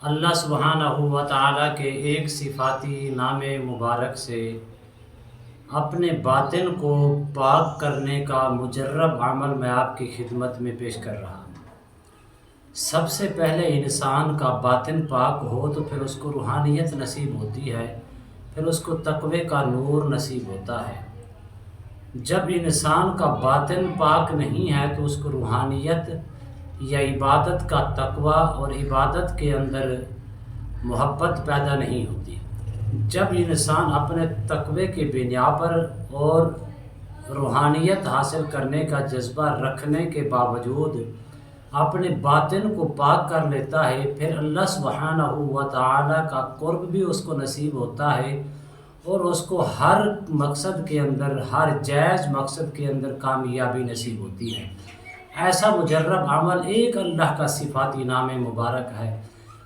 अल्लाह सुब्हानहू व तआला के एक सिफाती नाम मुबारक से अपने बातिन को पाक करने का मुजर्रब अमल मैं आपकी खिदमत में पेश कर रहा हूँ। सबसे पहले इंसान का बातिन पाक हो तो फिर उसको रूहानियत नसीब होती है, फिर उसको तक़वे का नूर नसीब होता है। जब इंसान का बातिन पाक नहीं है तो उसको रूहानियत या इबादत का तक़वा और इबादत के अंदर मोहब्बत पैदा नहीं होती। जब इंसान अपने तक़वे के बिना पर और रूहानियत हासिल करने का जज्बा रखने के बावजूद अपने बातिन को पाक कर लेता है, फिर अल्लाह सुब्हानहू व तआला का कुर्ब भी उसको नसीब होता है और उसको हर मकसद के अंदर, हर जायज़ मकसद के अंदर कामयाबी नसीब होती है। ऐसा मुजर्रब अमल एक अल्लाह का सिफाती नाम मुबारक है।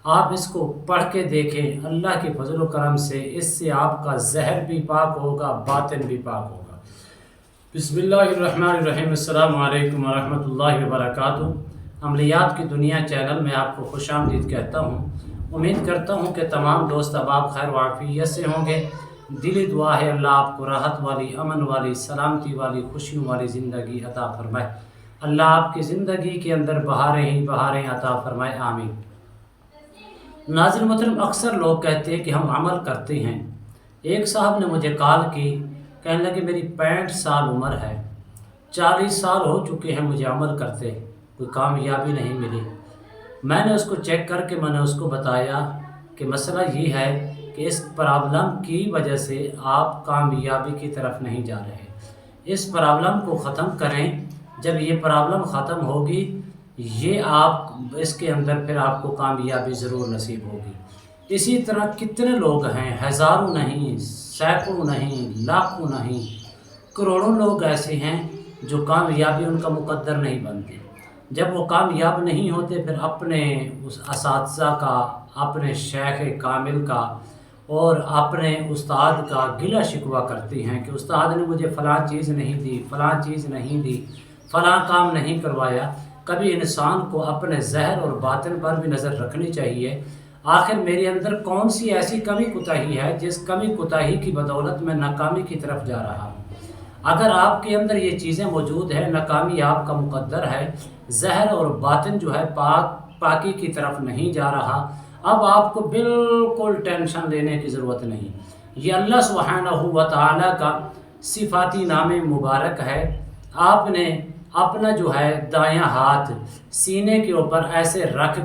आप इसको पढ़ के देखें, अल्लाह के फजल व करम से इससे आपका ज़हर भी पाक होगा, बातिन भी पाक होगा। बिस्मिल्लाहिर्रहमानिर्रहीम। अस्सलामु अलैकुम व रहमतुल्लाहि व बरकातुहू। अमलियात की दुनिया चैनल में आपको खुशामदीद कहता हूँ। उम्मीद करता हूँ कि तमाम दोस्त अब आप खैर वाफ़ियत से होंगे। दिली दुआ है अल्लाह आपको राहत वाली, अमन वाली, सलामती वाली, खुशियों वाली ज़िंदगी अता फ़रमाए। अल्लाह आपकी ज़िंदगी के अंदर बहारें ही बहारें अता फ़रमाए, आमीन। नाज़रीन मोहतरम, अक्सर लोग कहते हैं कि हम अमल करते हैं। एक साहब ने मुझे कॉल की, कहने लगे मेरी 65 साल उम्र है, 40 साल हो चुके हैं मुझे अमल करते, कोई कामयाबी नहीं मिली। मैंने उसको चेक करके मैंने उसको बताया कि मसला ये है कि इस प्रॉब्लम की वजह से आप कामयाबी की तरफ नहीं जा रहे। इस प्रॉब्लम को ख़त्म करें। जब ये प्रॉब्लम ख़त्म होगी, ये आप इसके अंदर फिर आपको कामयाबी ज़रूर नसीब होगी। इसी तरह कितने लोग हैं, हज़ारों नहीं, सैकड़ों नहीं, लाखों नहीं, करोड़ों लोग ऐसे हैं जो कामयाबी उनका मुकद्दर नहीं बनती। जब वो कामयाब नहीं होते फिर अपने उस असातिज़ा का, अपने शेख कामिल का और अपने उस्ताद का गिला शिकवा करते हैं कि उस्ताद ने मुझे फ़लाँ चीज़ नहीं दी, फ़लाँ चीज़ नहीं दी, फ़लाँ काम नहीं करवाया। कभी इंसान को अपने ज़हर और बातिन पर भी नज़र रखनी चाहिए। आखिर मेरे अंदर कौन सी ऐसी कमी कुताही है जिस कमी कुताही की बदौलत मैं नाकामी की तरफ जा रहा हूँ। अगर आपके अंदर ये चीज़ें मौजूद हैं, नाकामी आपका मुकद्दर है, ज़हर और बातिन जो है पाकी की तरफ नहीं जा रहा, अब आपको बिल्कुल टेंशन लेने की ज़रूरत नहीं। ये अल्लाह सुब्हानहू व तआला का सिफाती नाम मुबारक है। आपने अपना जो है दायां हाथ सीने के ऊपर ऐसे रख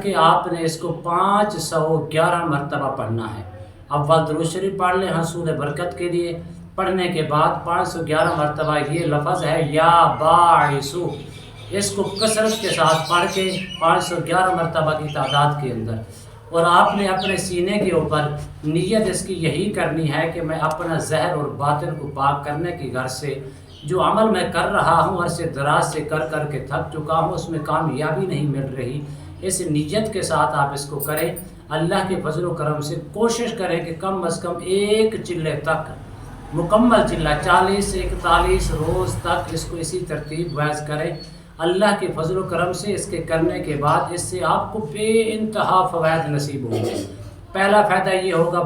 के आपने इसको 511 मरतबा पढ़ना है। अव्वल दुरूद शरीफ पढ़ लें हसूल बरकत के लिए। पढ़ने के बाद 511 मरतबा ये लफ्ज़ है या बाइसु, इसको कसरत के साथ पढ़ के 511 मरतबा की तादाद के अंदर, और आपने अपने सीने के ऊपर नीयत इसकी यही करनी है कि मैं अपना ज़हर और बातिन को पाक करने की गर्ज से जो अमल मैं कर रहा हूँ, अरसे दराज से कर के थक चुका हूँ, उसमें कामयाबी नहीं मिल रही। इस नीयत के साथ आप इसको करें। अल्लाह के फजल व करम से कोशिश करें कि कम अज़ कम एक चिल्ले तक, मुकम्मल चिल्ला 40 से 41 रोज़ तक इसको इसी तरतीब वैज़ करें। अल्लाह के फजल व करम से इसके करने के बाद इससे आपको बेइंतहा फ़वाइद नसीब होंगे। पहला फ़ायदा ये होगा,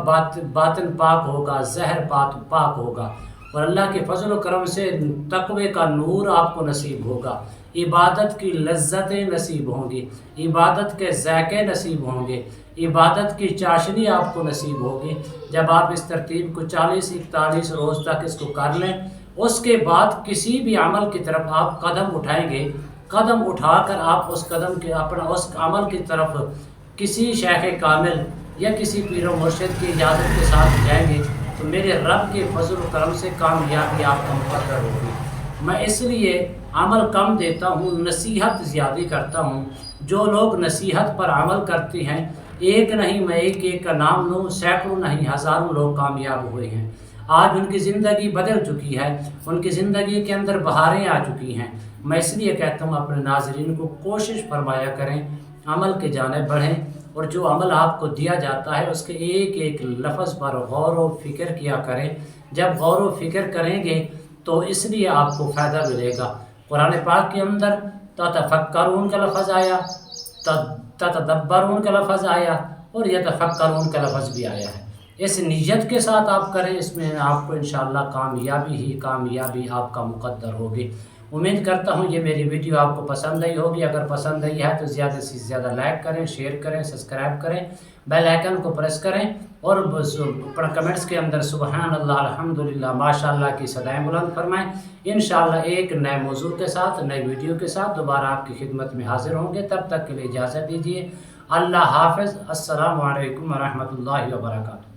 बातिन पाक होगा, ज़हर पाक होगा, और अल्लाह के फजल व करम से तक़वे का नूर आपको नसीब होगा। इबादत की लज्जतें नसीब होंगी, इबादत के ज़ायक़े नसीब होंगे, इबादत की चाशनी आपको नसीब होगी। जब आप इस तरतीब को 40-41 रोज़ तक इसको कर लें, उसके बाद किसी भी अमल की तरफ आप कदम उठाएंगे, कदम उठाकर आप उस कदम के अपना उस अमल की तरफ किसी शेख कामिल या किसी पीर व मुर्शिद की इजाज़त के साथ जाएंगे तो मेरे रब के फजल व करम से कामयाबी आपका मुकद्दर होगी। मैं इसलिए अमल कम देता हूँ, नसीहत ज़्यादा करता हूँ। जो लोग नसीहत पर अमल करते हैं, एक नहीं मैं एक का नाम लूँ, सैकड़ों नहीं हज़ारों लोग कामयाब हुए हैं। आज उनकी ज़िंदगी बदल चुकी है, उनकी ज़िंदगी के अंदर बहारें आ चुकी हैं। मैं इसलिए कहता हूँ अपने नाज़रीन को कोशिश फरमाया करें, अमल के जानिब बढ़ें, और जो अमल आपको दिया जाता है उसके एक एक लफ्ज़ पर गौर व फ़िक्र किया करें। जब गौर व फ़िक्र करेंगे तो इसलिए आपको फ़ायदा मिलेगा। कुरान पाक के अंदर ततफ़क्करून का लफ्ज़ आया, ततदब्बरून का लफ्ज़ आया और यतफक्करून का लफ्ज़ भी आया है। इस नीयत के साथ आप करें, इसमें आपको इंशाअल्लाह कामयाबी ही कामयाबी आपका मुक़द्दर होगी। उम्मीद करता हूँ ये मेरी वीडियो आपको पसंद आई होगी। अगर पसंद आई है तो ज़्यादा से ज़्यादा लाइक करें, शेयर करें, सब्सक्राइब करें, बेल आइकन को प्रेस करें और कमेंट्स के अंदर सुबहान अल्लाह, अल्हम्दुलिल्लाह, माशाअल्लाह की सदाएं बुलंद फरमाएं। इंशाअल्लाह एक नए मौजू के साथ, नई वीडियो के साथ दोबारा आपकी खिदमत में हाजिर होंगे। तब तक के लिए इजाज़त दीजिए। अल्लाह हाफ़िज़। अस्सलामु अलैकुम व रहमतुल्लाहि व बरकातुहू।